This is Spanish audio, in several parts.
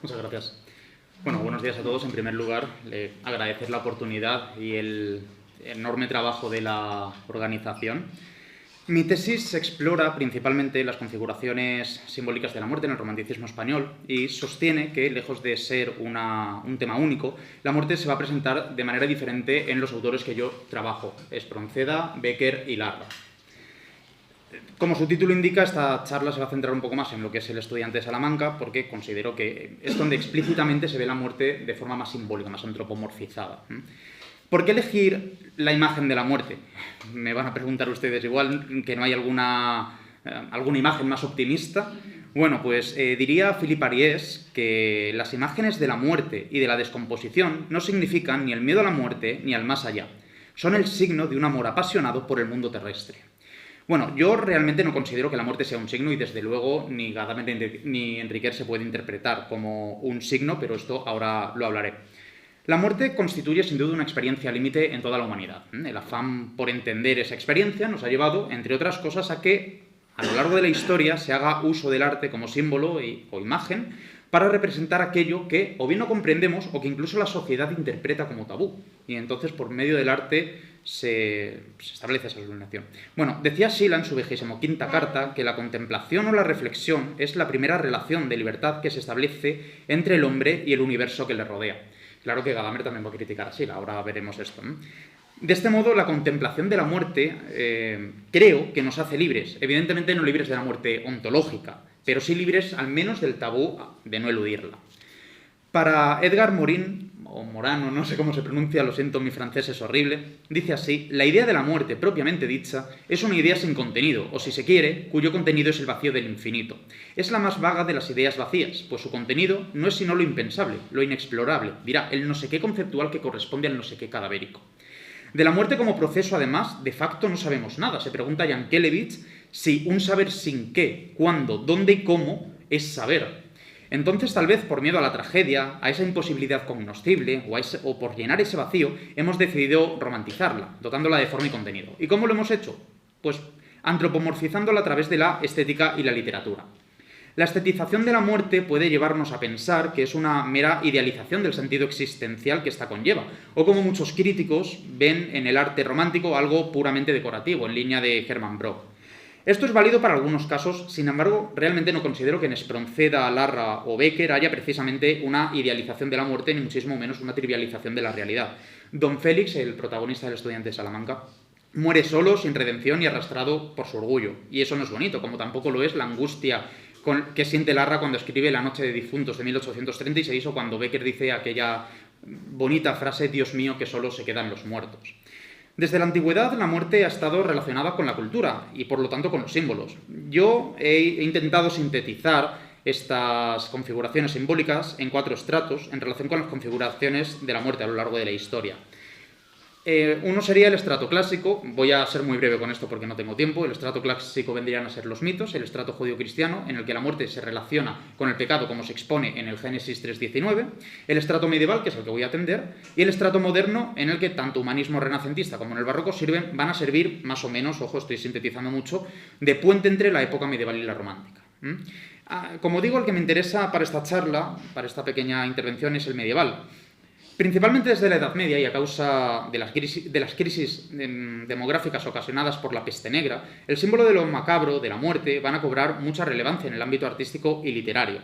Muchas gracias. Bueno, buenos días a todos. En primer lugar, agradecer la oportunidad y el enorme trabajo de la organización. Mi tesis explora principalmente las configuraciones simbólicas de la muerte en el romanticismo español y sostiene que, lejos de ser un tema único, la muerte se va a presentar de manera diferente en los autores que yo trabajo, Espronceda, Bécquer y Larra. Como su título indica, esta charla se va a centrar un poco más en lo que es el estudiante de Salamanca, porque considero que es donde explícitamente se ve la muerte de forma más simbólica, más antropomorfizada. ¿Por qué elegir la imagen de la muerte? Me van a preguntar ustedes, igual que no hay alguna imagen más optimista. Bueno, pues diría Philippe Ariès que las imágenes de la muerte y de la descomposición no significan ni el miedo a la muerte ni al más allá. Son el signo de un amor apasionado por el mundo terrestre. Bueno, yo realmente no considero que la muerte sea un signo y desde luego ni Gadamer ni Henriquet se puede interpretar como un signo, pero esto ahora lo hablaré. La muerte constituye sin duda una experiencia límite en toda la humanidad. El afán por entender esa experiencia nos ha llevado, entre otras cosas, a que a lo largo de la historia se haga uso del arte como símbolo o imagen para representar aquello que o bien no comprendemos o que incluso la sociedad interpreta como tabú. Y entonces, por medio del arte, se establece esa iluminación. Bueno, decía Sila en su 25ª carta que la contemplación o la reflexión es la primera relación de libertad que se establece entre el hombre y el universo que le rodea. Claro que Gadamer también va a criticar a Sila, ahora veremos esto, ¿no? De este modo, la contemplación de la muerte creo que nos hace libres. Evidentemente no libres de la muerte ontológica, pero sí libres al menos del tabú de no eludirla. Para Edgar Morin, o Morano, no sé cómo se pronuncia, lo siento, mi francés es horrible, dice así: la idea de la muerte propiamente dicha es una idea sin contenido, o si se quiere, cuyo contenido es el vacío del infinito. Es la más vaga de las ideas vacías, pues su contenido no es sino lo impensable, lo inexplorable, dirá, el no sé qué conceptual que corresponde al no sé qué cadavérico. De la muerte como proceso, además, de facto no sabemos nada. Se pregunta Yankelevich si un saber sin qué, cuándo, dónde y cómo es saber. Entonces, tal vez por miedo a la tragedia, a esa imposibilidad cognoscible o por llenar ese vacío, hemos decidido romantizarla, dotándola de forma y contenido. ¿Y cómo lo hemos hecho? Pues antropomorfizándola a través de la estética y la literatura. La estetización de la muerte puede llevarnos a pensar que es una mera idealización del sentido existencial que ésta conlleva, o como muchos críticos ven en el arte romántico algo puramente decorativo, en línea de Hermann Brock. Esto es válido para algunos casos, sin embargo, realmente no considero que en Espronceda, Larra o Bécquer haya precisamente una idealización de la muerte, ni muchísimo menos una trivialización de la realidad. Don Félix, el protagonista del estudiante de Salamanca, muere solo, sin redención y arrastrado por su orgullo. Y eso no es bonito, como tampoco lo es la angustia que siente Larra cuando escribe La noche de difuntos de 1836 o cuando Bécquer dice aquella bonita frase: Dios mío, que solo se quedan los muertos. Desde la antigüedad la muerte ha estado relacionada con la cultura y por lo tanto con los símbolos. Yo he intentado sintetizar estas configuraciones simbólicas en 4 estratos en relación con las configuraciones de la muerte a lo largo de la historia. Uno sería el estrato clásico, voy a ser muy breve con esto porque no tengo tiempo. El estrato clásico vendrían a ser los mitos, el estrato judío-cristiano, en el que la muerte se relaciona con el pecado como se expone en el Génesis 3:19, el estrato medieval, que es el que voy a atender, y el estrato moderno, en el que tanto humanismo renacentista como en el barroco van a servir más o menos, ojo, estoy sintetizando mucho, de puente entre la época medieval y la romántica. Como digo, el que me interesa para esta charla, para esta pequeña intervención, es el medieval. Principalmente desde la Edad Media y a causa de las crisis demográficas ocasionadas por la peste negra, el símbolo de lo macabro, de la muerte, van a cobrar mucha relevancia en el ámbito artístico y literario.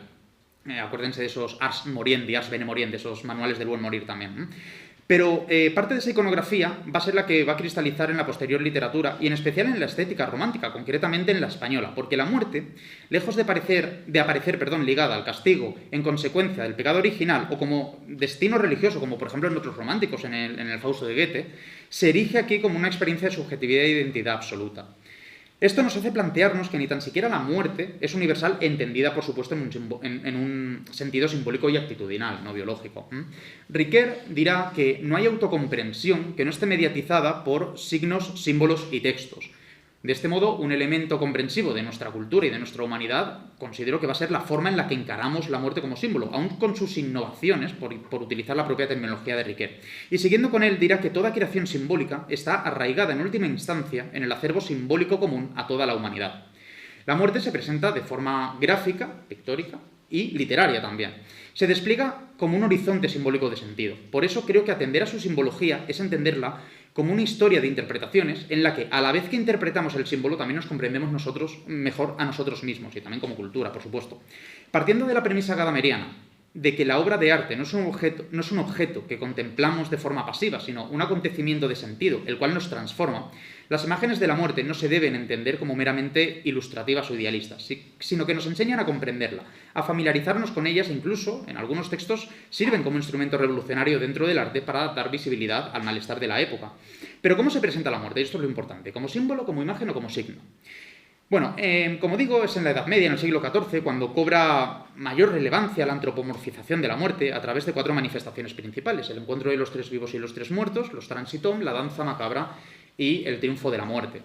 Acuérdense de esos ars moriendi, ars bene moriendi, esos manuales del buen morir también. Pero parte de esa iconografía va a ser la que va a cristalizar en la posterior literatura y en especial en la estética romántica, concretamente en la española, porque la muerte, lejos de aparecer ligada al castigo en consecuencia del pecado original o como destino religioso, como por ejemplo en otros románticos, en el Fausto de Goethe, se erige aquí como una experiencia de subjetividad e identidad absoluta. Esto nos hace plantearnos que ni tan siquiera la muerte es universal, entendida, por supuesto, en un sentido simbólico y actitudinal, no biológico. Ricoeur dirá que no hay autocomprensión que no esté mediatizada por signos, símbolos y textos. De este modo, un elemento comprensivo de nuestra cultura y de nuestra humanidad considero que va a ser la forma en la que encaramos la muerte como símbolo, aun con sus innovaciones, por utilizar la propia terminología de Ricoeur. Y siguiendo con él, dirá que toda creación simbólica está arraigada en última instancia en el acervo simbólico común a toda la humanidad. La muerte se presenta de forma gráfica, pictórica, y literaria también. Se despliega como un horizonte simbólico de sentido. Por eso creo que atender a su simbología es entenderla como una historia de interpretaciones en la que, a la vez que interpretamos el símbolo, también nos comprendemos nosotros mejor a nosotros mismos, y también como cultura, por supuesto. Partiendo de la premisa gadameriana de que la obra de arte no es un objeto que contemplamos de forma pasiva, sino un acontecimiento de sentido, el cual nos transforma, las imágenes de la muerte no se deben entender como meramente ilustrativas o idealistas, sino que nos enseñan a comprenderla, a familiarizarnos con ellas e incluso, en algunos textos, sirven como instrumento revolucionario dentro del arte para dar visibilidad al malestar de la época. Pero ¿cómo se presenta la muerte? Esto es lo importante, ¿como símbolo, como imagen o como signo? Bueno, como digo, es en la Edad Media, en el siglo XIV, cuando cobra mayor relevancia la antropomorfización de la muerte a través de 4 manifestaciones principales: el encuentro de los 3 vivos y los 3 muertos, los transitum, la danza macabra y el triunfo de la muerte.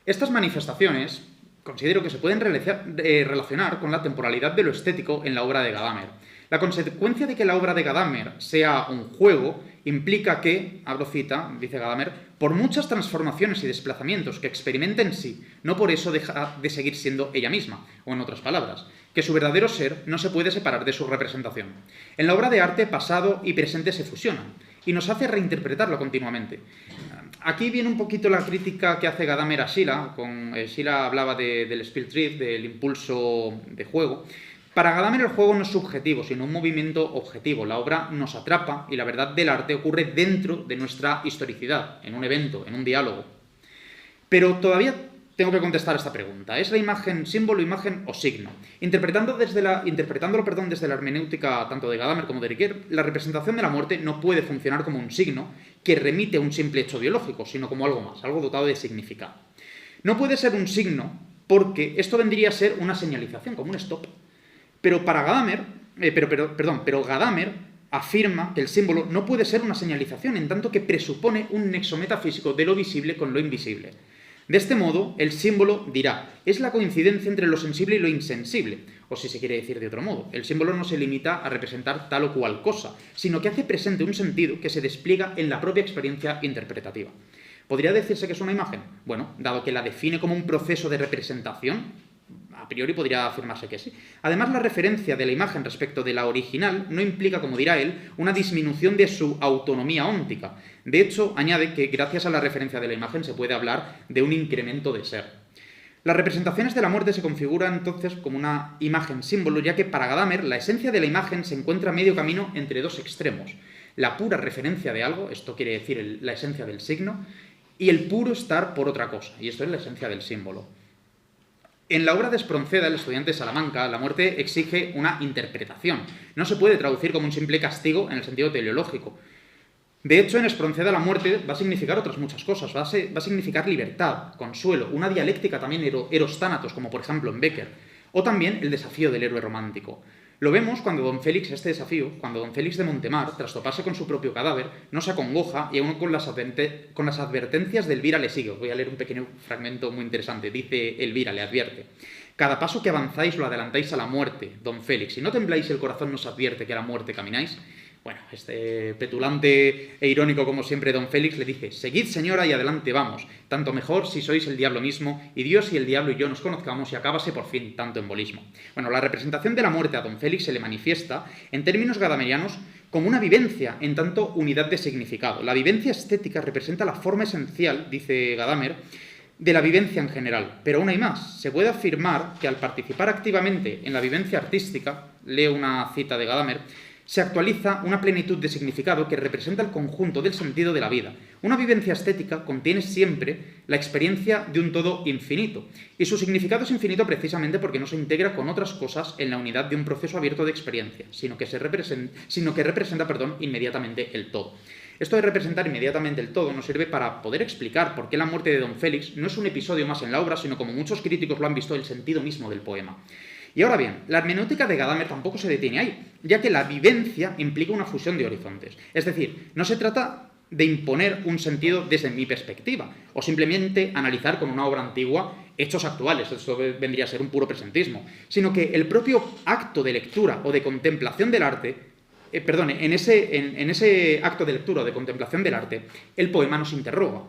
Estas manifestaciones considero que se pueden relacionar con la temporalidad de lo estético en la obra de Gadamer. La consecuencia de que la obra de Gadamer sea un juego implica que, abro cita, dice Gadamer, por muchas transformaciones y desplazamientos que experimenta en sí, no por eso deja de seguir siendo ella misma, o en otras palabras, que su verdadero ser no se puede separar de su representación. En la obra de arte, pasado y presente se fusionan, y nos hace reinterpretarlo continuamente. Aquí viene un poquito la crítica que hace Gadamer a Sila. Sila hablaba del Spieltrieb, del impulso de juego. Para Gadamer el juego no es subjetivo, sino un movimiento objetivo. La obra nos atrapa y la verdad del arte ocurre dentro de nuestra historicidad, en un evento, en un diálogo. Pero todavía tengo que contestar esta pregunta. ¿Es la imagen símbolo, imagen o signo? Interpretándolo desde la hermenéutica tanto de Gadamer como de Ricoeur, la representación de la muerte no puede funcionar como un signo que remite a un simple hecho biológico, sino como algo más, algo dotado de significado. No puede ser un signo porque esto vendría a ser una señalización, como un stop. Pero Gadamer afirma que el símbolo no puede ser una señalización, en tanto que presupone un nexo metafísico de lo visible con lo invisible. De este modo, el símbolo dirá, es la coincidencia entre lo sensible y lo insensible. O si se quiere decir de otro modo, el símbolo no se limita a representar tal o cual cosa, sino que hace presente un sentido que se despliega en la propia experiencia interpretativa. ¿Podría decirse que es una imagen? Bueno, dado que la define como un proceso de representación, a priori podría afirmarse que sí. Además, la referencia de la imagen respecto de la original no implica, como dirá él, una disminución de su autonomía óntica. De hecho, añade que gracias a la referencia de la imagen se puede hablar de un incremento de ser. Las representaciones de la muerte se configuran entonces como una imagen símbolo, ya que para Gadamer la esencia de la imagen se encuentra a medio camino entre 2 extremos. La pura referencia de algo, esto quiere decir la esencia del signo, y el puro estar por otra cosa, y esto es la esencia del símbolo. En la obra de Espronceda, el estudiante de Salamanca, la muerte exige una interpretación. No se puede traducir como un simple castigo en el sentido teleológico. De hecho, en Espronceda la muerte va a significar otras muchas cosas. Va a significar libertad, consuelo, una dialéctica también eros-tánatos, como por ejemplo en Becker, o también el desafío del héroe romántico. Lo vemos cuando don Félix de Montemar, tras toparse con su propio cadáver, no se acongoja y aún con las advertencias de Elvira le sigue. Os voy a leer un pequeño fragmento muy interesante. Dice Elvira, le advierte: cada paso que avanzáis lo adelantáis a la muerte, don Félix. Si no tembláis, el corazón nos advierte que a la muerte camináis. Bueno, este petulante e irónico como siempre don Félix le dice: seguid, señora, y adelante vamos, tanto mejor si sois el diablo mismo, y Dios y el diablo y yo nos conozcamos y acábase por fin tanto embolismo. Bueno, la representación de la muerte a don Félix se le manifiesta, en términos gadamerianos, como una vivencia, en tanto unidad de significado. La vivencia estética representa la forma esencial, dice Gadamer, de la vivencia en general. Pero aún hay más. Se puede afirmar que al participar activamente en la vivencia artística, leo una cita de Gadamer, se actualiza una plenitud de significado que representa el conjunto del sentido de la vida. Una vivencia estética contiene siempre la experiencia de un todo infinito, y su significado es infinito precisamente porque no se integra con otras cosas en la unidad de un proceso abierto de experiencia, sino que representa inmediatamente el todo. Esto de representar inmediatamente el todo nos sirve para poder explicar por qué la muerte de don Félix no es un episodio más en la obra, sino, como muchos críticos lo han visto, el sentido mismo del poema. Y ahora bien, la hermenéutica de Gadamer tampoco se detiene ahí, ya que la vivencia implica una fusión de horizontes. Es decir, no se trata de imponer un sentido desde mi perspectiva, o simplemente analizar con una obra antigua hechos actuales, esto vendría a ser un puro presentismo, sino que el propio acto de lectura o de contemplación del arte, en ese acto de lectura o de contemplación del arte, el poema nos interroga.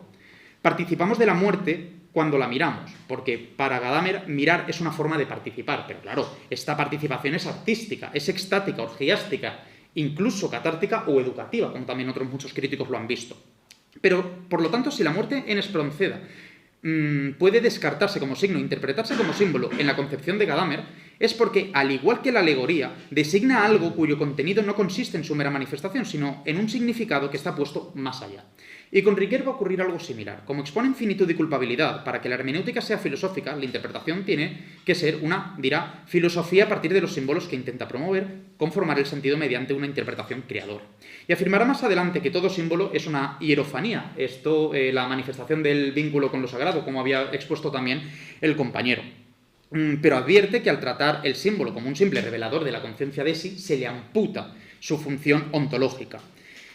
Participamos de la muerte cuando la miramos, porque para Gadamer mirar es una forma de participar, pero claro, esta participación es artística, es extática, orgiástica, incluso catártica o educativa, como también otros muchos críticos lo han visto. Pero, por lo tanto, si la muerte en Espronceda puede descartarse como signo, interpretarse como símbolo en la concepción de Gadamer, es porque, al igual que la alegoría, designa algo cuyo contenido no consiste en su mera manifestación, sino en un significado que está puesto más allá. Y con Riquer va a ocurrir algo similar. Como expone infinitud y culpabilidad, para que la hermenéutica sea filosófica, la interpretación tiene que ser una, dirá, filosofía a partir de los símbolos que intenta promover, conformar el sentido mediante una interpretación creadora. Y afirmará más adelante que todo símbolo es una hierofanía, esto, la manifestación del vínculo con lo sagrado, como había expuesto también el compañero. Pero advierte que al tratar el símbolo como un simple revelador de la conciencia de sí, se le amputa su función ontológica.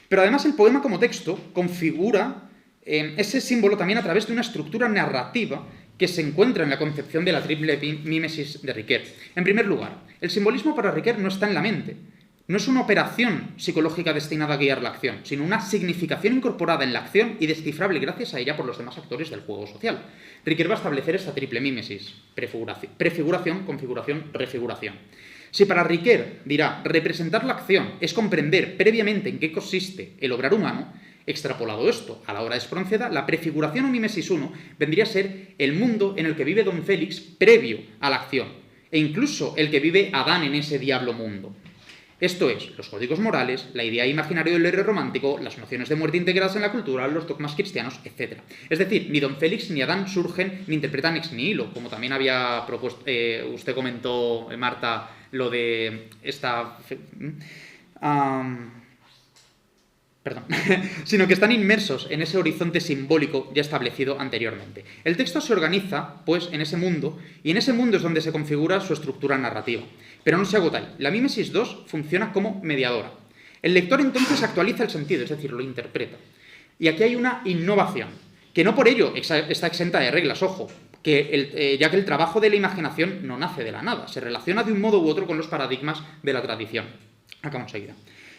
Pero además el poema como texto configura ese símbolo también a través de una estructura narrativa que se encuentra en la concepción de la triple mímesis de Riquer. En primer lugar, el simbolismo para Riquer no está en la mente. No es una operación psicológica destinada a guiar la acción, sino una significación incorporada en la acción y descifrable gracias a ella por los demás actores del juego social. Riquer va a establecer esta triple mímesis: prefiguración, configuración, refiguración. Si para Riquer, dirá, representar la acción es comprender previamente en qué consiste el obrar humano, extrapolado esto a la obra de Espronceda, la prefiguración o mímesis 1 vendría a ser el mundo en el que vive don Félix previo a la acción, e incluso el que vive Adán en ese diablo mundo. Esto es, los códigos morales, la idea imaginaria del héroe romántico, las nociones de muerte integradas en la cultura, los dogmas cristianos, etc. Es decir, ni don Félix ni Adán surgen ni interpretan ex nihilo, como también había propuesto, usted comentó, Marta, lo de esta... Perdón, sino que están inmersos en ese horizonte simbólico ya establecido anteriormente. El texto se organiza, pues, en ese mundo, y en ese mundo es donde se configura su estructura narrativa. Pero no se agota ahí. La mímesis 2 funciona como mediadora. El lector entonces actualiza el sentido, es decir, lo interpreta. Y aquí hay una innovación, que no por ello está exenta de reglas, ojo, ya que el trabajo de la imaginación no nace de la nada, se relaciona de un modo u otro con los paradigmas de la tradición. Acabo enseguida.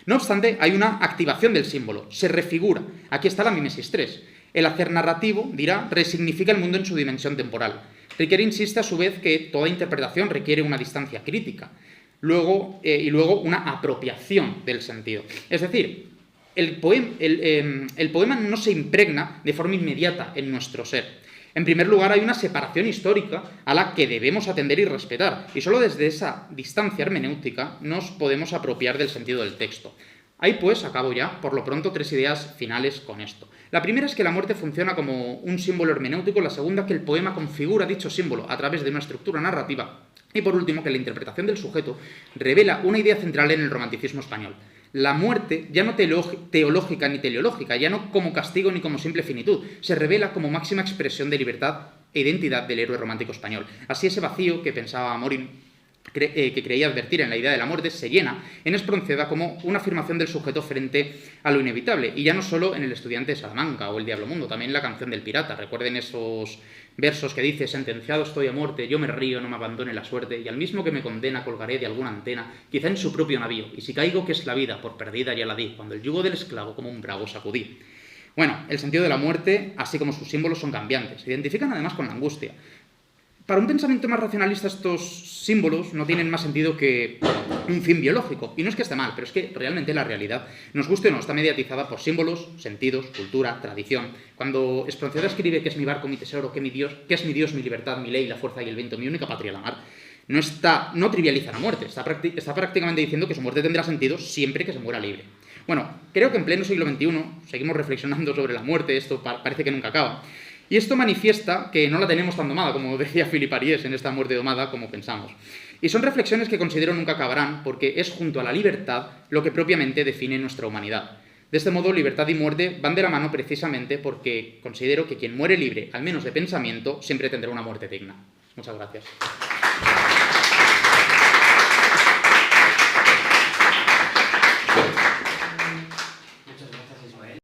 No obstante, hay una activación del símbolo, se refigura. Aquí está la mímesis 3. El hacer narrativo, dirá, resignifica el mundo en su dimensión temporal. Riquer insiste a su vez que toda interpretación requiere una distancia crítica, y luego una apropiación del sentido. Es decir, el poema no se impregna de forma inmediata en nuestro ser. En primer lugar, hay una separación histórica a la que debemos atender y respetar, y solo desde esa distancia hermenéutica nos podemos apropiar del sentido del texto. Hay, pues, acabo ya, por lo pronto, 3 ideas finales con esto. La primera es que la muerte funciona como un símbolo hermenéutico, la segunda que el poema configura dicho símbolo a través de una estructura narrativa, y por último que la interpretación del sujeto revela una idea central en el romanticismo español. La muerte, ya no teológica ni teleológica, ya no como castigo ni como simple finitud, se revela como máxima expresión de libertad e identidad del héroe romántico español. Así ese vacío que pensaba Morin, que creía advertir en la idea de la muerte, se llena en Espronceda como una afirmación del sujeto frente a lo inevitable, y ya no solo en El estudiante de Salamanca o El diablo mundo, también en la canción del pirata. Recuerden esos versos que dice: sentenciado estoy a muerte, yo me río, no me abandone la suerte, y al mismo que me condena colgaré de alguna antena, quizá en su propio navío, y si caigo, que es la vida, por perdida ya la di, cuando el yugo del esclavo como un bravo sacudí. Bueno, el sentido de la muerte, así como sus símbolos, son cambiantes, se identifican además con la angustia. Para un pensamiento más racionalista, estos símbolos no tienen más sentido que un fin biológico. Y no es que esté mal, pero es que realmente la realidad, nos guste o no, está mediatizada por símbolos, sentidos, cultura, tradición. Cuando Espronceda escribe que es mi barco, mi tesoro, que es mi Dios, mi libertad, mi ley, la fuerza y el viento, mi única patria, la mar, no trivializa la muerte, está prácticamente diciendo que su muerte tendrá sentido siempre que se muera libre. Bueno, creo que en pleno siglo XXI seguimos reflexionando sobre la muerte, esto parece que nunca acaba. Y esto manifiesta que no la tenemos tan domada, como decía Philip Ariès en esta muerte domada, como pensamos. Y son reflexiones que considero nunca acabarán, porque es junto a la libertad lo que propiamente define nuestra humanidad. De este modo, libertad y muerte van de la mano precisamente porque considero que quien muere libre, al menos de pensamiento, siempre tendrá una muerte digna. Muchas gracias.